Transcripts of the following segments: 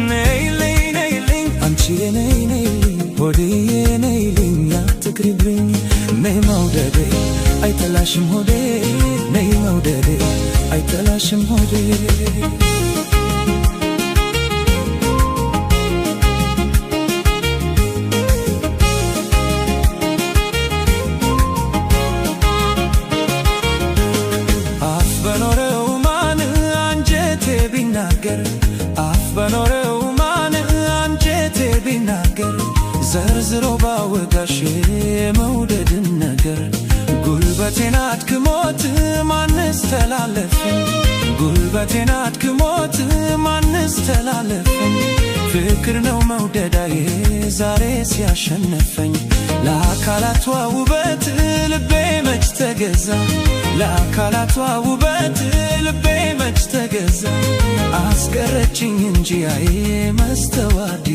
ነይልኝ አንቺ ነይልኝ ሆዴ ነይልኝ አትቅሪብኝ ነይ መውደዴ አይጠላሽም ሆዴ ነይ መውደዴ አይጠላሽም ሆዴ አፍ በኖረው ማን አንጀቴ ቢናገር አፍ በኖረው ማን አንጀቴ ቢናገር ዘርዝሮ ባወጋሽ መውደድን ነገር ጉልበቴን አድክሞት ማንስ ተላለፈኝ ጉልበቴን አድክሞት ማንስ ተላለፈኝ ፍቅር ነው መውደዳዬ ዛሬ ሲያሸነፈኝ ለአካላቷ ውበት ልቤ መች ተገዛ ለአካላቷ ውበት ልቤ መች ተገዛ አስቀረችኝ እንጂ አይ መስተዋት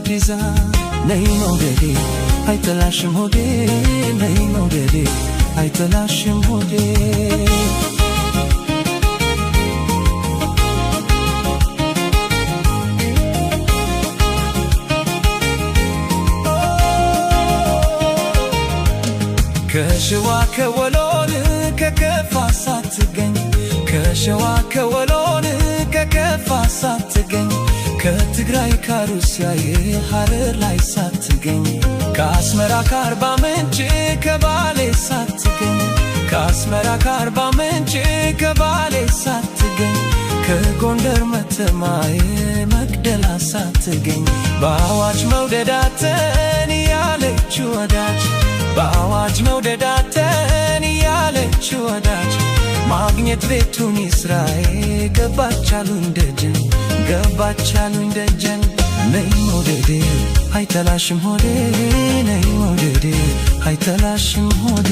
ይዛ ነይ መውደዴ አይጠላሽም ሆዴ ነይ መውደዴ አይጠላሽም ሆዴ ከሸዋ ከወሎን ከከፋ ሳትገኝ ከሸዋ ከወሎን ከከፋ ሳትገኝ ከትግራይ ከሩሲያዬ ሐረር ላይ ሳትገኝ ከአስመራ ከአርባ ምንጭ ከባሌ ሳትገኝ ከአስመራ ከአርባ ምንጭ ከባሌ ሳትገኝ ከጎንደር መተማዬ መቅደላ ሳትገኝ በአዋጅ መውደዳተን ያለች ወዳጅ በአዋጅ መውደዳተን ያለች ወዳጅ ማግኘት ቤቱን ይስራዬ ገባቻሉኝ ደጀን ነይ መውደዴ አይጠላሽም ሆዴ ነይ መውደዴ አይጠላሽም ሆዴ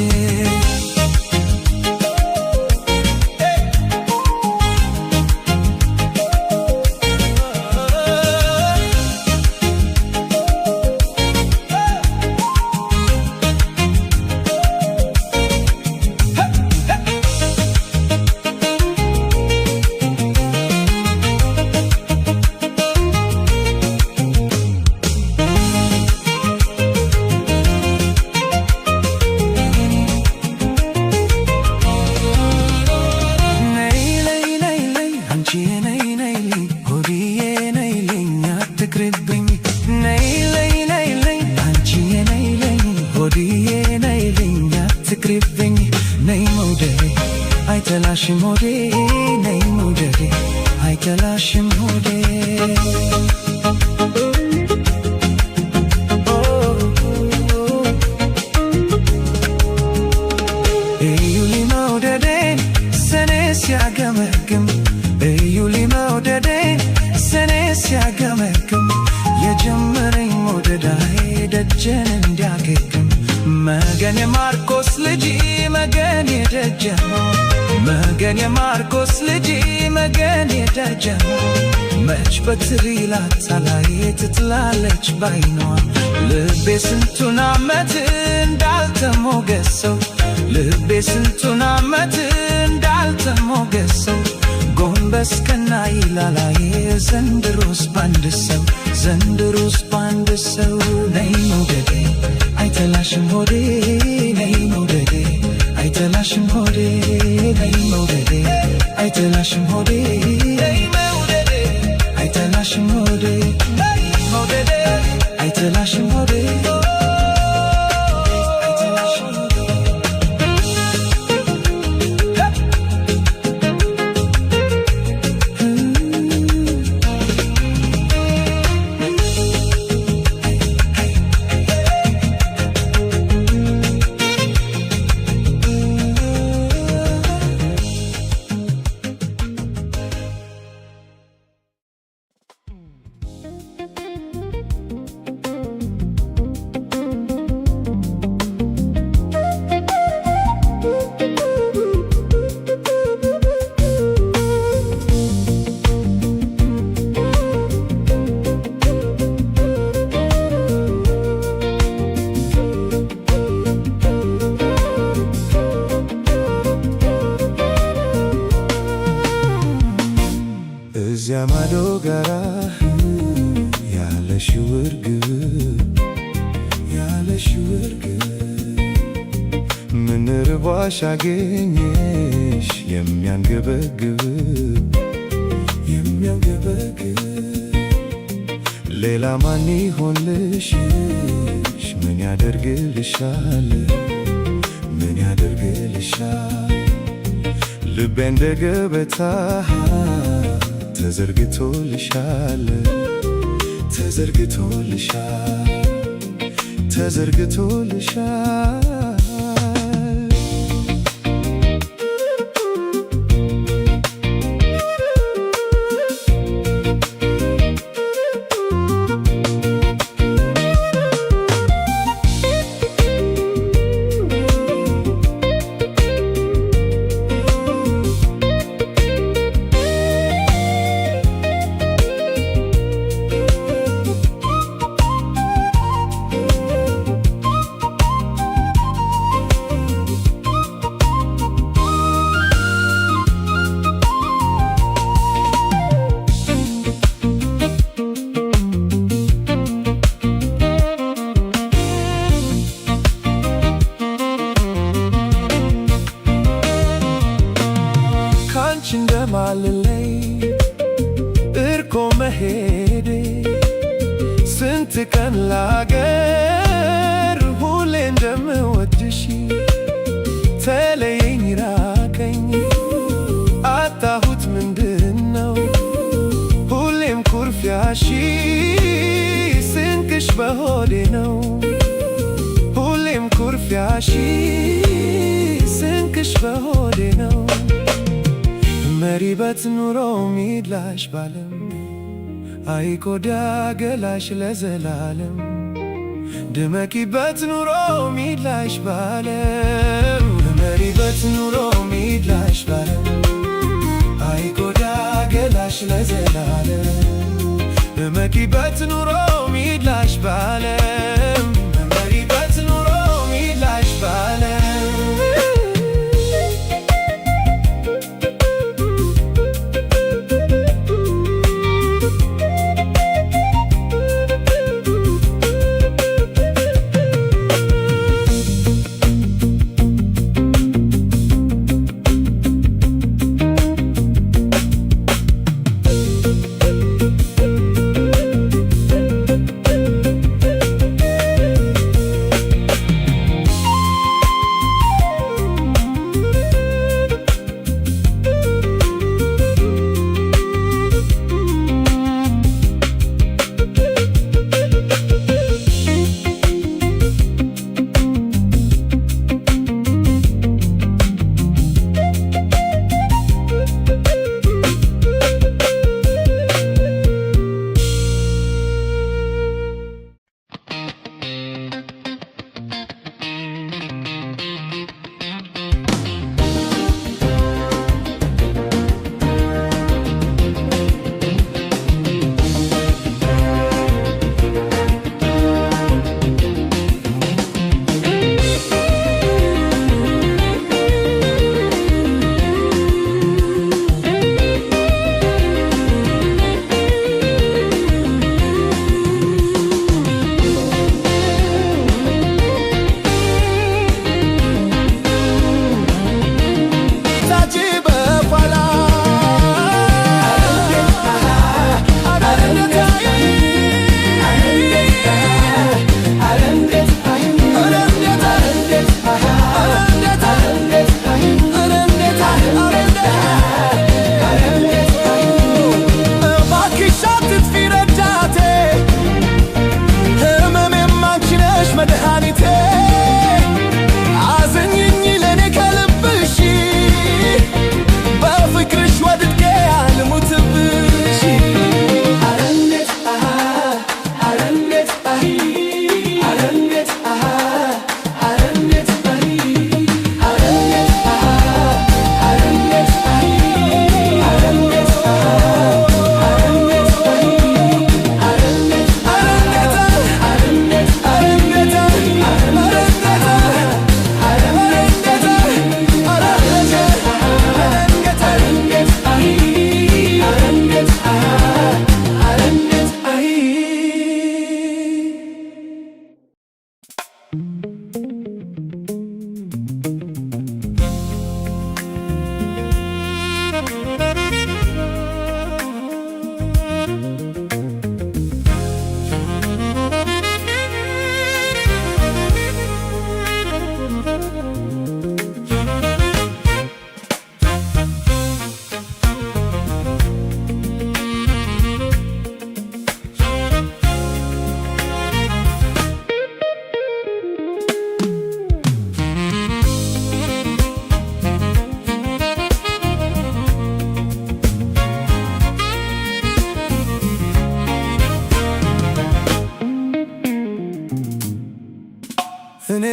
ነይ መውደዴ አይጠላሽም ሆዴ ነይ መውደዴ አይጠላሽም ሆዴ እዩልኝ መውደዴ ሰኔ ሲያገመግም እዩልኝ መውደዴ ሰኔ ሲያገመግም የጀመረኝ መውደዳዬ ደጀን እንዲያገግም መገን የማርቆስ ልጅ መገን የደጀነው መገን የማርቆስ ልጅ መገን የደጀነው መች በትሪ ላታላይ ትጥላለች ባይኗ ልቤ ስንቱን ዓመት እንዳልተሞገሰው ልቤ ስንቱን ዓመት እንዳልተሞገሰው ጎንበስ ቀና ይላላይ ዘንድሮስ ባንድ ሰው ነይ መውደዴ አይጠላሽም ሆዴ ነይ መውደዴ አይጠላሽም ሆዴ ነይ መውደዴ አይጠላሽም ሆዴ ነይ መውደዴ አይጠላሽም ሆዴ ነይ መውደዴ አይጠላሽም ሆዴ ማዶ ጋራ ያለሽው እርግብ ምን ርቧሽ አገኘሽ የሚያንገበግብ ሌላ ማን ይሆንልሽ ምን ያደርግልሻል ልቤ እንደ ገበታ ተዘርግቶልሻል እንደማልለይ እርቆ መሄዴ ስንት ቀን ላገር ሁሌ እንደምወድሽ ተለየኝ ራቀኝ አጣሁት ምንድነው ሁሌም ኩርፊያሽ ስንቅሽ በሆዴ ነው ሁሌም ኩርፊያሽ ስንቅሽ በሆዴ ነው መሪበት ኑሮ ሚድላሽ ባለም አይጎዳ ገላሽ ለዘላለም ድመቂበት ኑሮ ሚድላሽ ባለም መሪበት ኑሮ ሚድላሽ ባለም አይጎዳ ገላሽ ለዘላለም ድመቂበት ኑሮ ሚድላሽ ባለም መሪበት ኑሮ ሚድላሽ ባለም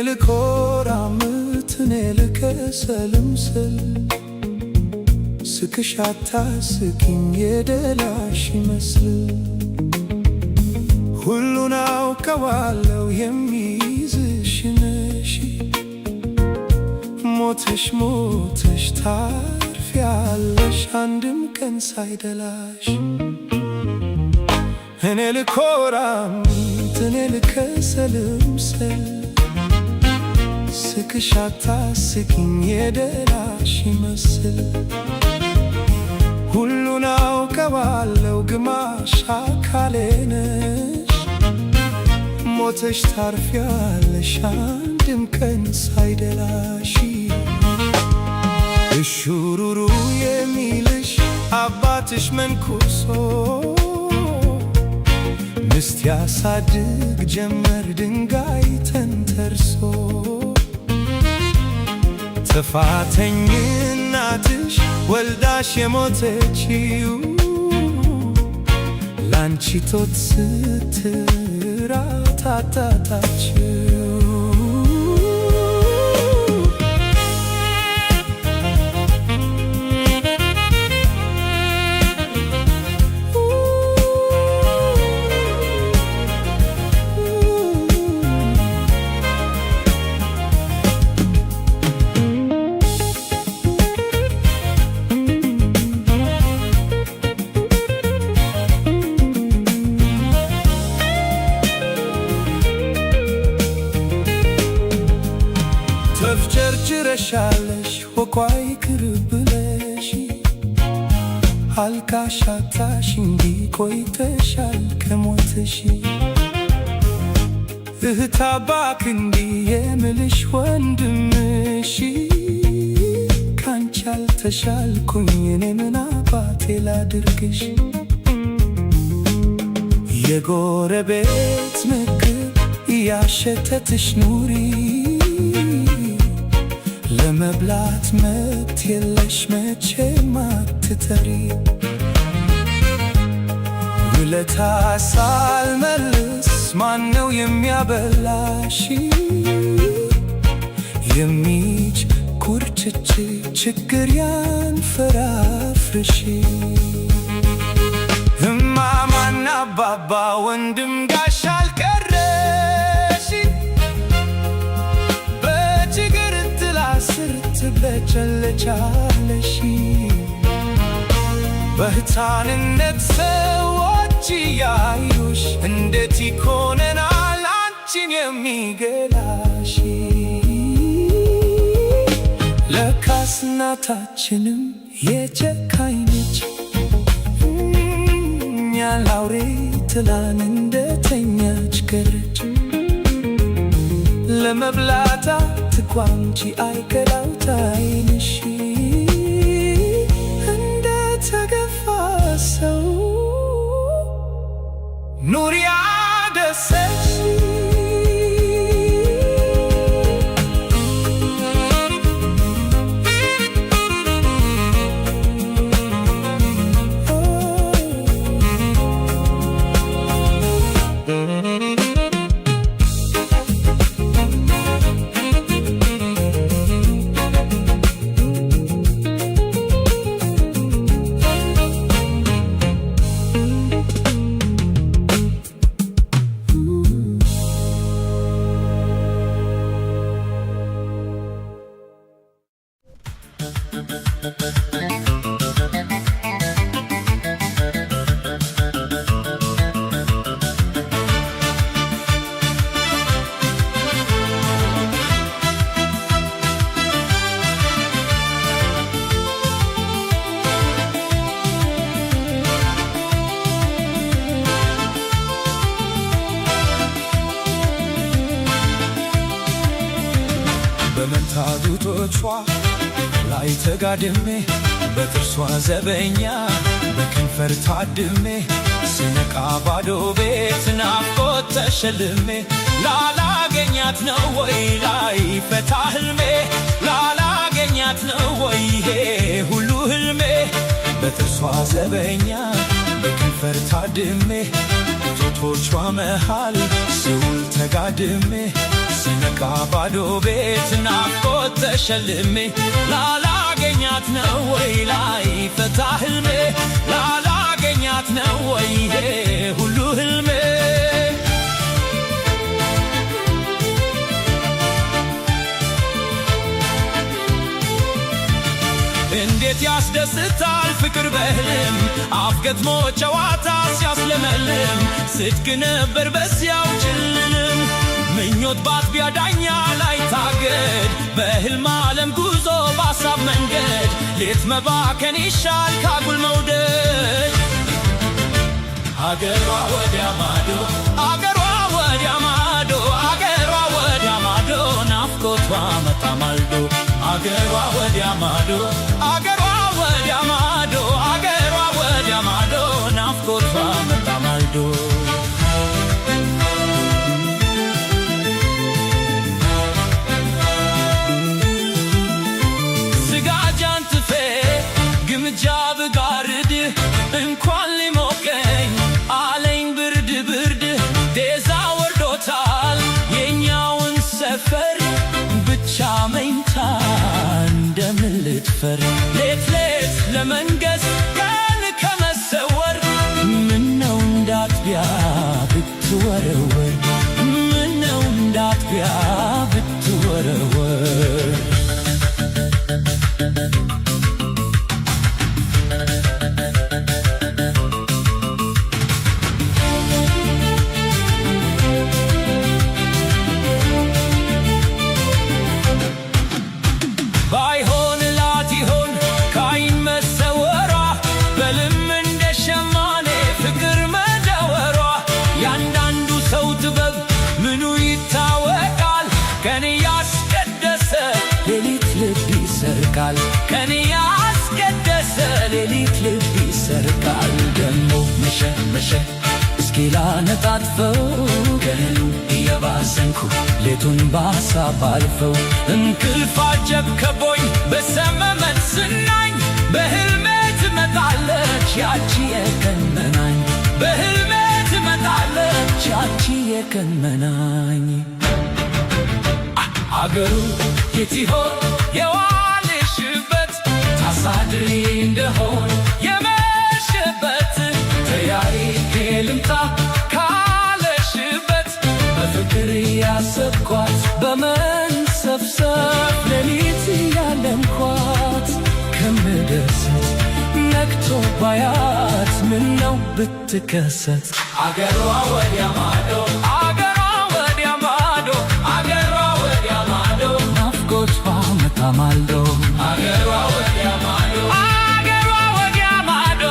ልኮራምት እኔ ልከሰልም ስል ስቅሽ አታስቂኝ የደላሽ ይመስል ሁሉን አውቀዋለሁ የሚይዝሽ ነሽ ሞተሽ ሞተሽ ታርፊያለሽ አንድም ቀን ሳይደላሽ እኔ ልኮራምት እኔ ልከሰልም ስል ስቅሽ አታስቂኝ የደላሽ ይመስል ሁሉን አውቀዋለሁ ግማሽ አካሌ ነሽ ሞተሽ ታርፊያለሽ አንድም ቀን ሳይደላሽ እሹሩሩ የሚልሽ አባትሽ መንኩሶ ምስት ያሳድግ ጀመር ድንጋይ ተንተርሶ ጥፋተኝናትሽ ወልዳሽ የሞተችው ላንቺ ቶት ስትራታታችው ተፍጨርጭረሻለሽ ወኳይ ክርብለሽ አልካሻታሽ እንዲ ቆይተሻል ከሞትሽ እህታባክ እንዲ የምልሽ ወንድምሽ ካንቺ አልተሻልኩኝ እኔ ምን አባቴ ላድርግሽ የጎረቤት ምግብ እያሸተትሽ ኑሪ ለመብላት መብት የለሽ መቼም አትተሪ ውለታ ሳልመልስ ማነው የሚያበላሽ የሚች ኩርችች ችግር ያንፈራፍርሽ እማማና አባባ ወንድም ጋሻ አልቀረሽ በችግር ጥላ ስር ትበጨለጫለሽ በሕፃንነት ሰዎች ያዩሽ እንዴት ይኮነናል አንቺን የሚገላሽ ለካስ እናታችንም የጨካኝ ነች እኛን አውሬ ትላን እንደተኛች ገረች ለመብላታ ትቋምቺ አይከላውታ አይንሽ እንደተገፋ ሰው ኑሪ ያደሰች በመንታ ጡቶቿ ላይ ተጋድሜ በጥርሷ ዘበኛ በከንፈር ታድሜ ስነቃ ባዶ ቤት ናፍቆት ተሸልሜ ላላገኛት ነው ወይ ላይ ፈታ ህልሜ ላላገኛት ነው ወይ ይሄ ሁሉ ህልሜ በጥርሷ ዘበኛ በከንፈር ታድሜ ጡቶቿ መሃል ስውል ተጋድሜ ስነቃ ባዶ ቤት ናፍቆት ተሸልሜ ላላገኛት ነው ወይ ላይፈታ ህልሜ ላላገኛት ነው ወይ ይሄ ሁሉ ህልሜ እንዴት ያስደስታል ፍቅር በህልም አፍ ገጥሞ ጨዋታ ሲያስለመልም ስድቅ ነበር በዚያው ጭልም ምኞት ባጥቢያ ዳኛ ላይ ታገድ በህልም ዓለም ጉዞ ባሳብ መንገድ ሌት መባከን ይሻል ካጉል መውደድ አገሯ ወዲያ ማዶ አገሯ ወዲያ ማዶ አገሯ ወዲያ ማዶ ናፍቆቷ መጣ ማልዶ አገሯ ወዲያ ማዶ አገሯ ወዲያ ማዶ አገሯ ወዲያ ማዶ ናፍቆቷ መጣ ማልዶ ስጋጃን ትፌ ግምጃ ብጋርድ እንኳን ሊሞቀኝ አለኝ ብርድ ብርድ ዴዛ ወርዶታል የኛውን ሰፈር ብቻ መኝታ እንደምን ልትፈር ሌት ሌት ለመንገስ ቀን ከመሰወር ምነው እንዳጥቢያ ብትወረወር ምነው እንዳጥቢያ ብትወረወር ከኔ ያስቀደሰ ሌሊት ልብ ይሰርቃል ደሞ መሸ መሸ እስኪ ላነጣጥፈው ቀኑ እየባሰንኩ ሌቱን በሐሳብ አልፈው እንቅልፍ አጀብ ከቦኝ በሰመመን ስናኝ በህልሜ ትመጣለች ያቺ የቀን መናኝ በህልሜ ትመጣለች ያቺ የቀን መናኝ አገሩ የት ይሆን ታሳድሪ እንደሆን የመሽበት ተያይቄ ልምጣ ካለሽበት በፍቅር ያሰብኳት በመንሰፍሰፍ ሌሊት ያለምኳት ከምደሰት ነግቶ ባያት ምነው ብትከሰት አገሯ ወዲያ ማዶ አገሯ ወዲያ ማዶ አገሯ ወዲያ ማዶ ናፍቆቷ መጣ ማልዶ አገሯ ወዲያ ማዶ አገሯ ወዲያ ማዶ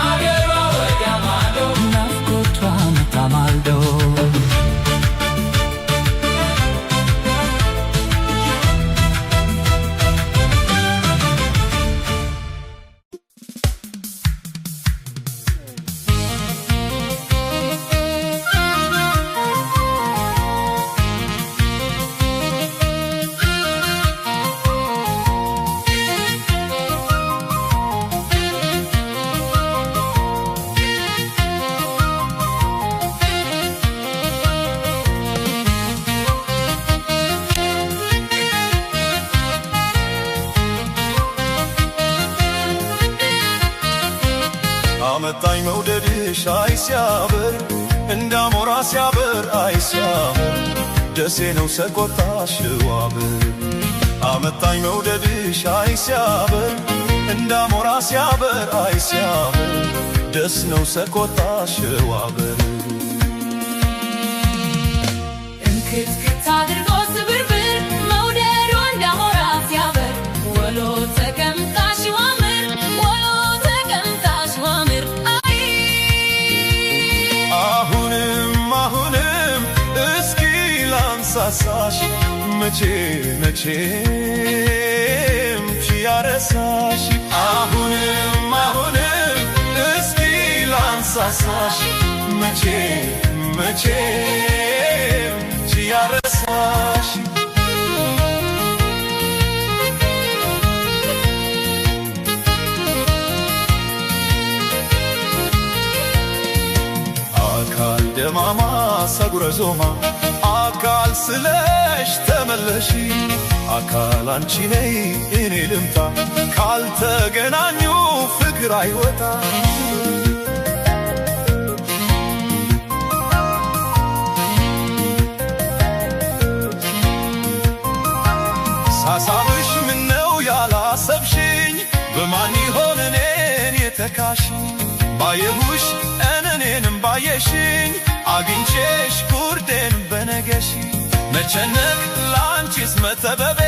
አገሯ ወዲያ ማዶ ናፍቆቷ መጣ ማልዶ አመጣኝ መውደድሽ አይ ሲያበር እንዳሞራ ሲያበር አይ ሲያበር ደሴ ነው ሰቆጣ ሽዋበር አመጣኝ መውደድሽ አይ ሲያበር እንዳሞራ ሲያበር አይ ሲያበር ደስ ነው ሰቆጣ ሽዋበር እንክትክት አድርጎ ስብርብር መውደዱ እንዳሞራ ሲያበር ወሎ ተቀምጣ ሽዋምር ወሎ ተቀምጣ ሽዋምር አሁንም እስኪ ላንሳሳሽ መቼ መቼም ቺያረሳሽ አሁንም እስኪ ላንሳሳሽ መቼ መቼም ቺያረሳሽ አካል ደማማ ሰጉረ ዞማ አካል ስለሽ ተመለሺ አካል አንቺ ነይ እኔ ልምጣ ካልተገናኙ ፍቅር አይወጣ ሳሳብሽ ምነው ያላሰብሽኝ በማን ይሆን እኔን የተካሽኝ ባየሁሽ እኔንም ባየሽኝ አግኝቼሽ ጉርዴን በነገሽ መቸነቅ ላንቺስ መተበቤ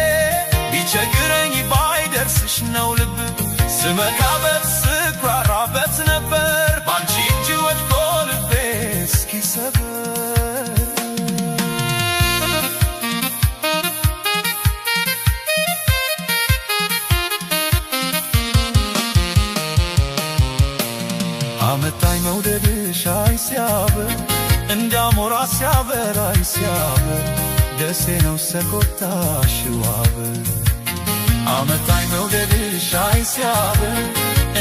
ቢቸግረኝ ባይደርስሽ ነው ልብ ስመካበት ስኩራራበት ነበር ባንቺ እጅ ወድቆ ልቤ እስኪሰበር አመጣኝ መውደድሽ አይ ሲያበር እንዳሞራ ሲያበር አይ ሲያበር ደሴ ነው ሰቆጣሽ ዋበር አመጣኝ መውደድሽ አይ ሲያበር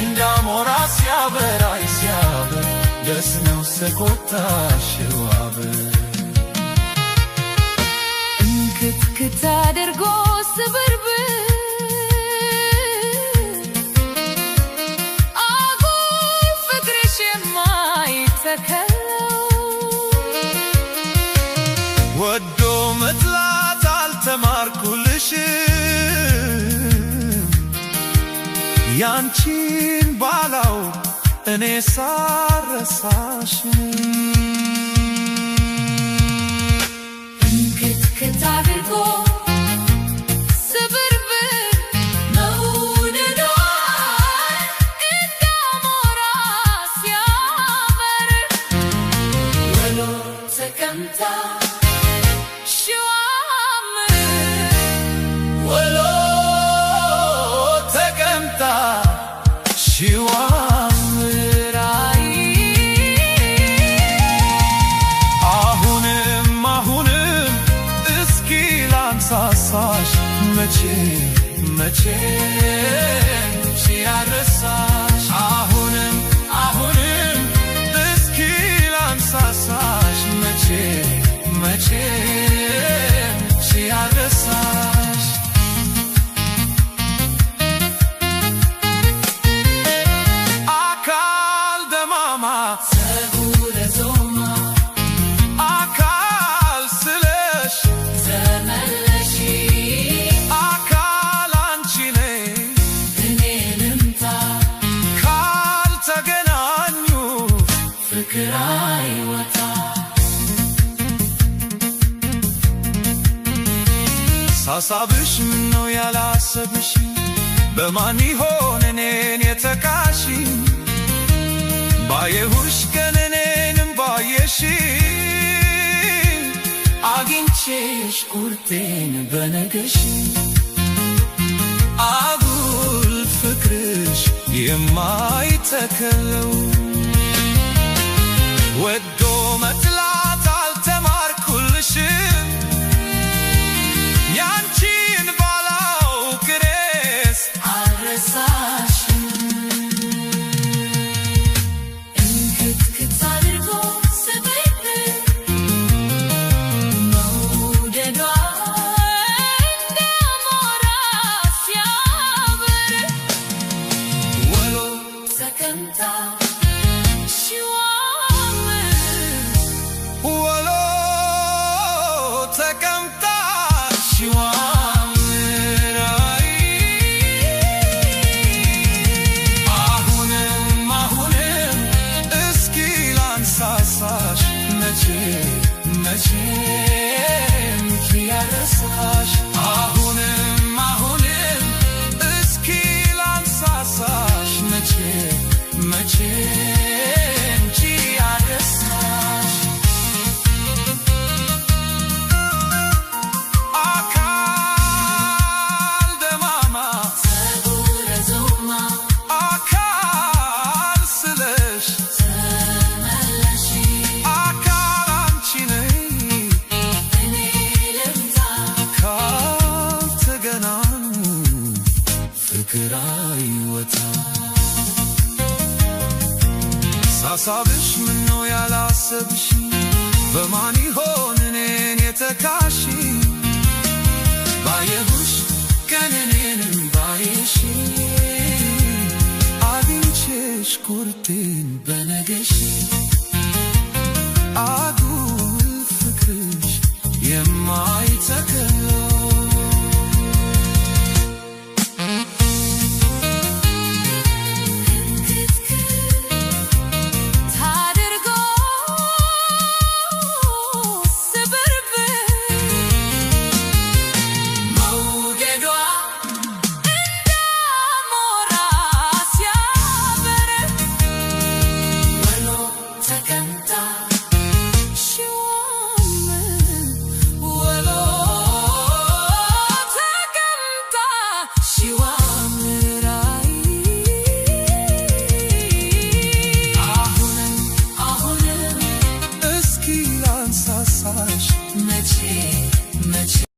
እንዳሞራ ሲያበር አይ ሲያበር ደስ ነው ሰቆጣሽ ዋበር እንክትክት አድርጎ ስብርብር ወዶ መጥላት አልተማርኩልሽም ያንቺን ባላው እኔ ሳረሳሽ እንክትክት አድርጎ አሁንም እስኪ ላንሳሳሽ መቼ ሲያረሳሽ አሁንም እስኪ ላንሳሳሽ መቼ ሲያረሳሽ አካል ደማማ ፀጉረ ዞማ አካል ስለሽ ተመለሺ አካል አንቺ ነይ እኔ ልምጣ ካልተገናኙ ፍቅር አይወጣ ሳሳብሽ ምነው ያላሰብሽ በማን ይሆን እኔን የተካሽ ባየሁሽ ቀን እኔንም ባየሽ አግኝቼሽ ቁርጤን በነገሽ አጉል ፍቅርሽ የማይተከለው ወዶ መጥላት አልተማርኩልሽም ያንቺን ባላውቅ እኔስ አልረሳሽም እንክትክት አድርጎ ስብርብር መውደዷ እንዳሞራ ሲያበር ወሎ ተቀምጣ ወሎ ተቀምጣ ሲዋምር አሁንም እስኪ ላንሳሳሽ መቼም ሲያረሳሽ አሁንም እስኪ ላንሳሳሽ መቼም ሲያረሳሽ አካል ደማማ ፀጉረ ዞማ አካል ስለሽ ተመለሺ አካል አንቺ ነይ እኔ ልምጣ ካልተገናኙ ፍቅር አይወጣ ሳሳብሽ ምነው ያላሰብሽ በማን ይሆን እኔን የተካሽ ባየሁሽ ቀን እኔንም ባየሽ አግኝቼሽ ቁርጤን በነገሽ